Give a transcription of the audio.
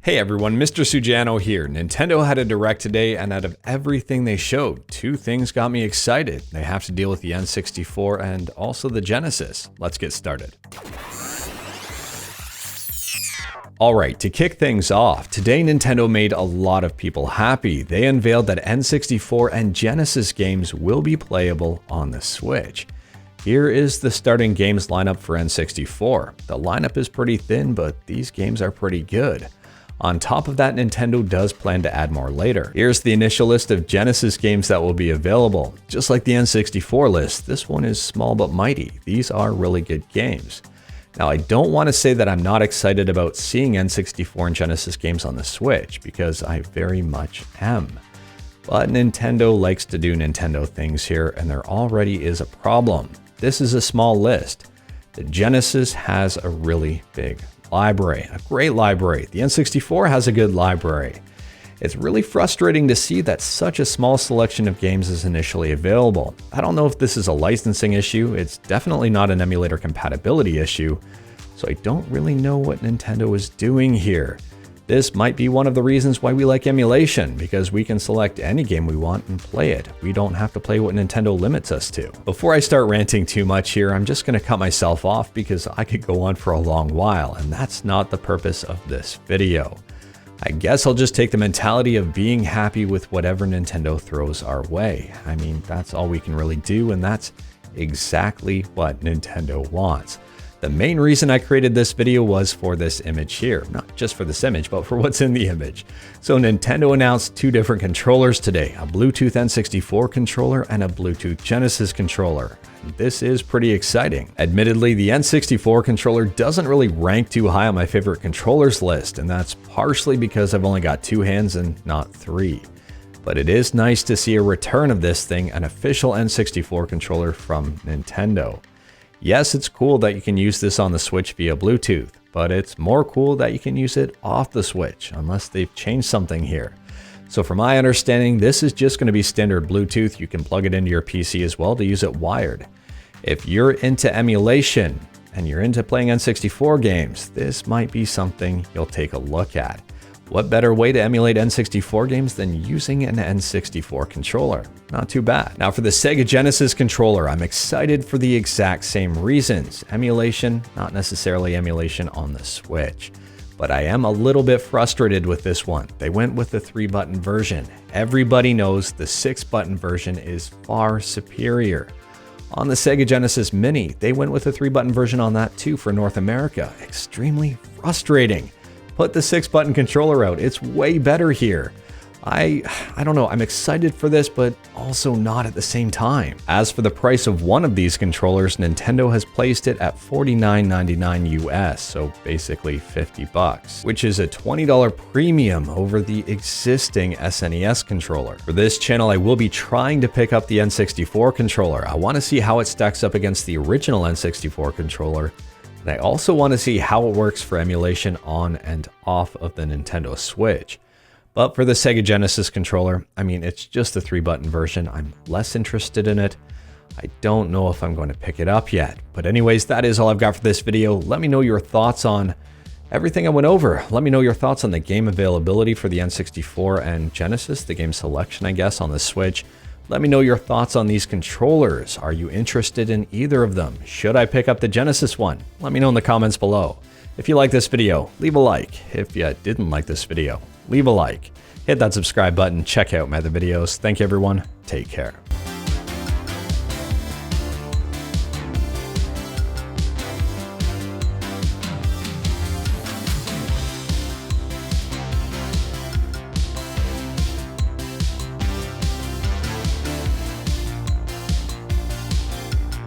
Hey everyone, Mr. Sujano here. Nintendo had a direct today, and out of everything they showed, two things got me excited. They have to deal with the N64 and also the Genesis. Let's get started. Alright, to kick things off, today Nintendo made a lot of people happy. They unveiled that N64 and Genesis games will be playable on the Switch. Here is the starting games lineup for N64. The lineup is pretty thin, but these games are pretty good. On top of that, Nintendo does plan to add more later. Here's the initial list of Genesis games that will be available. Just like the N64 list, this one is small but mighty. These are really good games. Now, I don't want to say that I'm not excited about seeing N64 and Genesis games on the Switch, because I very much am. But Nintendo likes to do Nintendo things here, and there already is a problem. This is a small list. The Genesis has a really big library, a great library. The N64 has a good library. It's really frustrating to see that such a small selection of games is initially available. I don't know if this is a licensing issue. It's definitely not an emulator compatibility issue. So I don't really know what Nintendo is doing here. This might be one of the reasons why we like emulation, because we can select any game we want and play it. We don't have to play what Nintendo limits us to. Before I start ranting too much here, I'm just going to cut myself off because I could go on for a long while, and that's not the purpose of this video. I guess I'll just take the mentality of being happy with whatever Nintendo throws our way. I mean, that's all we can really do, and that's exactly what Nintendo wants. The main reason I created this video was for this image here. Not just for this image, but for what's in the image. So Nintendo announced two different controllers today, a Bluetooth N64 controller and a Bluetooth Genesis controller. This is pretty exciting. Admittedly, the N64 controller doesn't really rank too high on my favorite controllers list, and that's partially because I've only got two hands and not three. But it is nice to see a return of this thing, an official N64 controller from Nintendo. Yes, it's cool that you can use this on the Switch via Bluetooth, but it's more cool that you can use it off the Switch, unless they've changed something here. So from my understanding, this is just going to be standard Bluetooth. You can plug it into your PC as well to use it wired. If you're into emulation and you're into playing N64 games, this might be something you'll take a look at. What better way to emulate N64 games than using an N64 controller? Not too bad. Now for the Sega Genesis controller, I'm excited for the exact same reasons. Emulation, not necessarily emulation on the Switch. But I am a little bit frustrated with this one. They went with the 3-button version. Everybody knows the 6-button version is far superior. On the Sega Genesis Mini, they went with a 3-button version on that too for North America. Extremely frustrating. Put the 6-button controller out. It's way better here. I don't know, I'm excited for this, but also not at the same time. As for the price of one of these controllers, Nintendo has placed it at $49.99 US, so basically $50, which is a $20 premium over the existing SNES controller. For this channel, I will be trying to pick up the N64 controller. I want to see how it stacks up against the original N64 controller. And I also want to see how it works for emulation on and off of the Nintendo Switch. But for the Sega Genesis controller, I mean, it's just the 3-button version. I'm less interested in it. I don't know if I'm going to pick it up yet. But anyways, that is all I've got for this video. Let me know your thoughts on everything I went over. Let me know your thoughts on the game availability for the N64 and Genesis, the game selection, I guess, on the Switch. Let me know your thoughts on these controllers. Are you interested in either of them? Should I pick up the Genesis one? Let me know in the comments below. If you like this video, leave a like. If you didn't like this video, leave a like. Hit that subscribe button. Check out my other videos. Thank you, everyone. Take care.